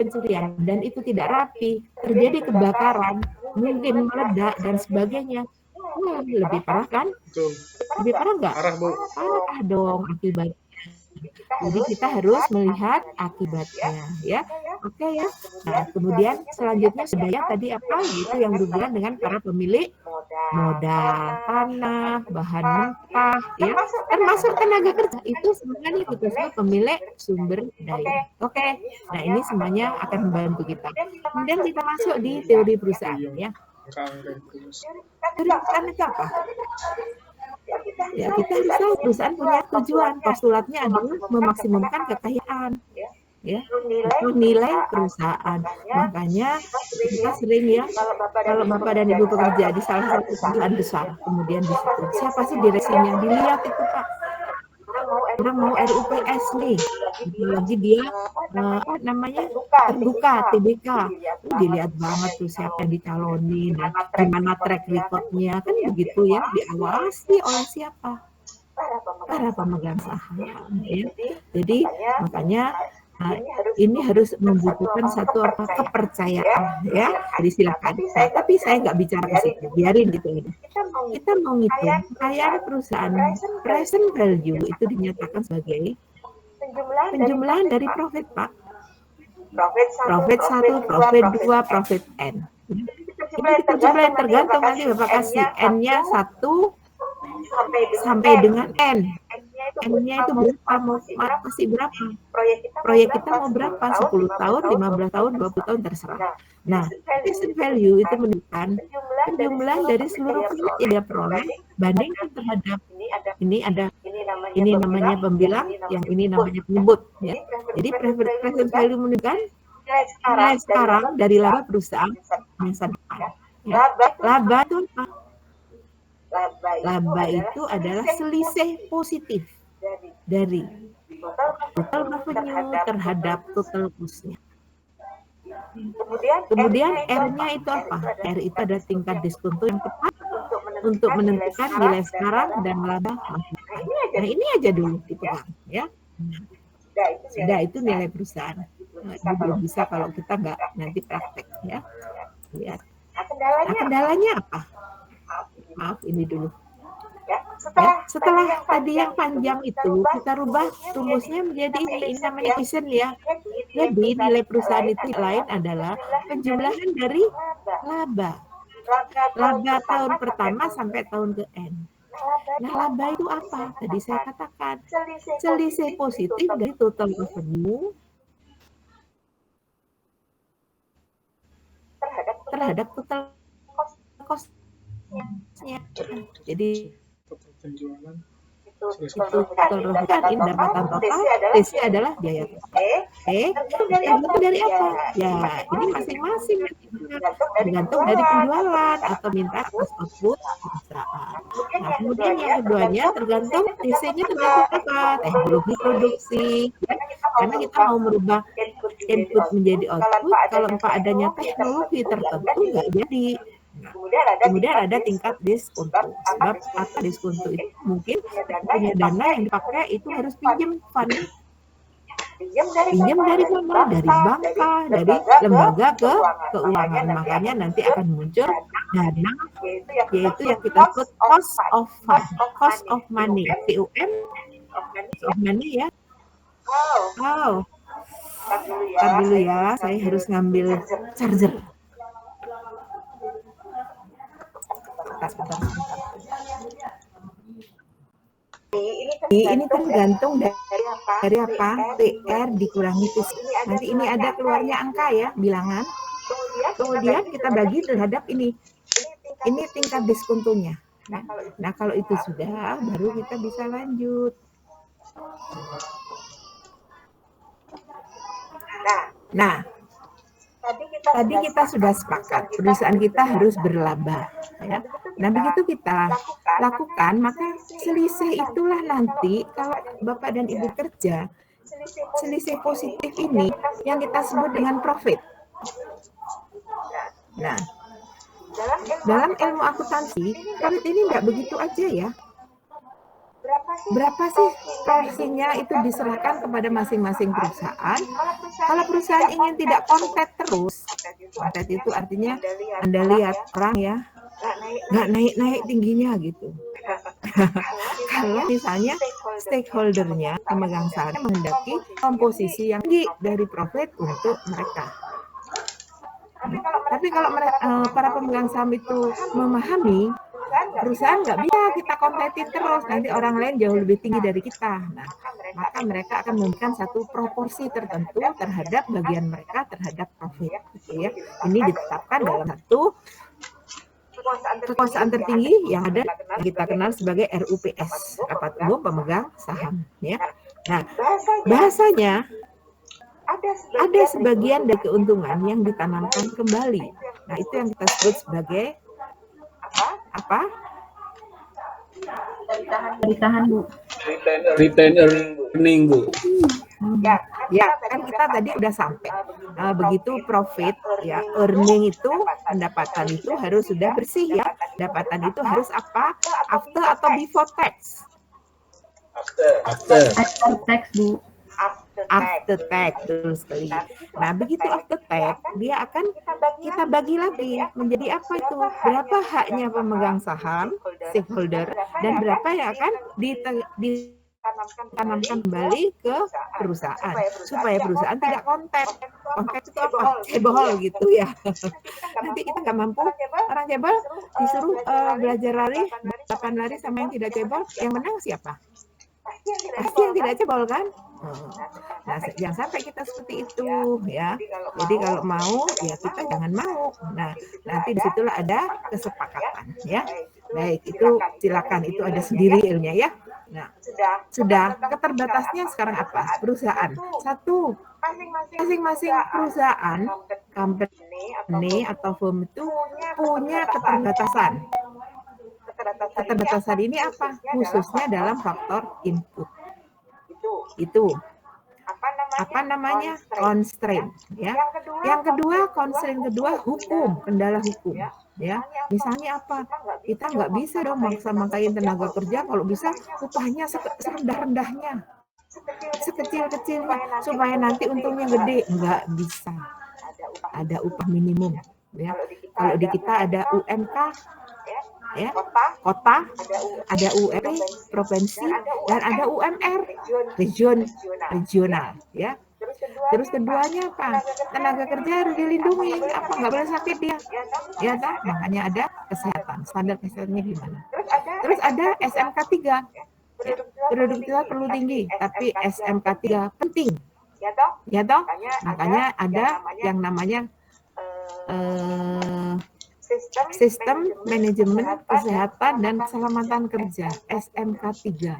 pencurian dan itu tidak rapi, terjadi kebakaran, mungkin meledak dan sebagainya. Wah, lebih parah kan? Lebih parah nggak? Parah dong akibatnya. Jadi kita harus melihat akibatnya, ya. Oke ya. Nah, kemudian selanjutnya sudah ya tadi apa? Itu yang berhubungan dengan para pemilik modal, tanah, bahan mentah, ya, termasuk tenaga kerja. Itu sebenarnya kita sebut pemilik sumber daya. Oke. Nah, ini semuanya akan membantu kita. Kemudian kita masuk di teori perusahaan, ya. Teori perusahaan itu apa? Ya, kita harus tahu perusahaan punya tujuan. Postulatnya adalah memaksimumkan kekayaan, ya, itu nilai perusahaan. Makanya kita sering ya, kalau Bapak dan Ibu bekerja di salah satu perusahaan besar, kemudian di situ siapa sih direksinya, dilihat itu Pak. Orang mau RUPS nih, lagi dia namanya terbuka TBK, dilihat banget tuh siapa yang dicalonin, gimana track recordnya, kan begitu ya, diawasi oleh siapa, para pemegang saham. Ya. Jadi makanya ini harus membutuhkan satu kepercayaan, ya. Jadi silakan. Nah, tapi saya nggak bicara ke situ, biarin gitu. Kita mau ngitung kekayaan perusahaan, present value itu dinyatakan sebagai penjumlahan dari profit, Pak. Profit 1, profit 2, profit N. Ini kita jumlahin tergantung nanti Bapak kasih N-nya 1 sampai dengan N. N-nya itu berapa, mau kasih berapa? Proyek kita mau berapa? 10 tahun, 15 tahun, 20 tahun, terserah. Nah, present value itu menunjukkan penjumlahan dari seluruh profit yang dia peroleh bandingkan terhadap ini namanya pembilang, yang ini namanya penyebut, ya. Jadi present value menunjukkan nilai sekarang dari laba perusahaan masa depan. Ya. Laba itu apa? Laba itu adalah selisih positif dari total revenue terhadap total cost-nya. Kemudian R-nya itu apa? R itu ada tingkat diskonto yang tepat untuk menentukan nilai sekarang dan laba masa depan. Nah, ini aja dulu dipegang, ya. Sudah itu nilai perusahaan. Nah, belum bisa kalau kita nggak nanti praktek, ya. Lihat. Nah, kendalanya apa? Maaf, ini dulu. Ya, setelah tadi yang panjang itu, kita rubah rumusnya menjadi ini namanya efisien, ya. Jadi nilai perusahaan itu lain adalah penjumlahan dari laba. Laba tahun pertama sampai tahun ke N. Nah, laba itu apa? Tadi saya katakan selisih positif dari total revenue terhadap total cost-nya. Jadi penjualan itu total kan pendapatan total, TC adalah biaya tergantung dari apa? Ya, ini masing-masing tergantung dari penjualan atau minta atas output perusahaan. Nah, kemudian yang keduanya tergantung TC-nya tergantung apa? Teknologi produksi, ya. Karena kita mau merubah input menjadi output, kalau tanpa adanya teknologi tertentu nggak jadi. Nah, kemudian ada tingkat diskonto. Sebab apa diskonto itu? Mungkin punya dana yang dipakai itu harus pinjam fund. Pinjam dari mana? Dari bank, dari lembaga keuangan. Makanya nanti akan muncul dana, yaitu yang kita sebut cost of fund, cost of money, COM, of money, ya. Wow. Ntar dulu ya, saya harus ngambil charger. Ini tergantung dari apa? TR dikurangi TC. Nanti ini ada keluarnya angka, ya, bilangan. Kemudian kita bagi terhadap ini. Ini tingkat diskontonya. Nah, kalau itu sudah, baru kita bisa lanjut. Nah, tadi kita sudah sepakat perusahaan kita harus berlaba, ya. Nah, begitu kita lakukan, maka selisih itulah nanti kalau Bapak dan Ibu kerja, selisih positif ini yang kita sebut dengan profit. Nah, dalam ilmu akuntansi, profit ini nggak begitu aja, ya. Berapa sih porsinya itu diserahkan kepada masing-masing perusahaan. Kalau perusahaan ingin tidak konten terus, konten itu artinya Anda lihat orang ya, nggak naik-naik tingginya gitu. Kalau misalnya stakeholdernya, pemegang saham menghendaki komposisi yang tinggi dari profit untuk mereka. Tapi kalau para pemegang saham itu memahami, perusahaan nggak bisa kita kompetin terus, nanti orang lain jauh lebih tinggi dari kita. Nah, maka mereka akan memberikan satu proporsi tertentu terhadap bagian mereka terhadap profit, gitu ya. Ini ditetapkan dalam satu kekuasaan tertinggi yang ada yang kita kenal sebagai RUPS, Rapat Umum Pemegang Saham, ya. Nah, bahasanya ada sebagian dari keuntungan yang ditanamkan kembali. Nah, itu yang kita sebut sebagai apa? Ditahan, Bu. Retain earning, Bu. Ya, kan kita tadi udah sampai. Begitu profit, ya, earning itu, pendapatan itu harus sudah bersih ya. Pendapatan itu harus apa? After atau before tax? After tax, Bu. After tax, betul sekali. Nah, begitu after tax, dia akan kita bagi lagi menjadi apa itu? Berapa haknya pemegang saham, stakeholder, dan berapa yang akan ditanamkan kembali ke perusahaan supaya perusahaan tidak konten itu apa? Cebol gitu ya. Nanti kita nggak mampu, orang cebol disuruh belajar lari, balapan lari sama yang tidak cebol, yang menang siapa? Pasti yang tidak cebol kan? Nah, jangan sampai kita seperti itu ya. Jadi kalau mau ya kita jangan mau. Nah, nanti disitulah ada kesepakatan ya. Baik, itu silakan, itu ada sendiri ilmunya ya. Nah, sudah keterbatasnya sekarang apa? Perusahaan. Satu, masing-masing perusahaan, company atau firm itu punya keterbatasan. Keterbatasan ini apa? Khususnya dalam faktor input. Itu apa namanya? Constraint ya. Yang kedua, constraint kedua hukum, kendala hukum ya. Misalnya apa? Kita nggak bisa dong maksa-maksain tenaga kerja, kalau bisa upahnya serendah-rendahnya, sekecil-kecilnya supaya nanti untungnya gede. Nggak bisa. Ada upah minimum ya. Kalau di kita ada UMK ya, kota, ada UMR provinsi, dan ada UMR regional ya. Terus keduanya apa? Tenaga kerja harus dilindungi, apa nggak boleh sakit dia, ya kan? Makanya ada kesehatan, standar kesehatannya gimana. Terus ada SMK 3, ya, produktivitas perlu tinggi, tapi SMK 3 penting, ya toh? Makanya ada yang namanya Sistem Manajemen Kesehatan dan Keselamatan Kerja SMK 3.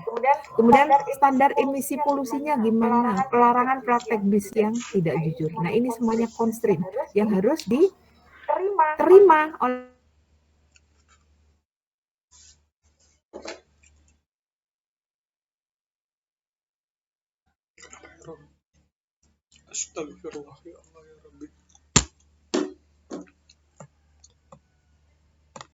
Kemudian standar emisi polusinya gimana? Pelarangan praktek bis yang tidak jujur. Nah, ini semuanya constraint yang harus diterima oleh Astagfirullah ya Allah ya Rabbi.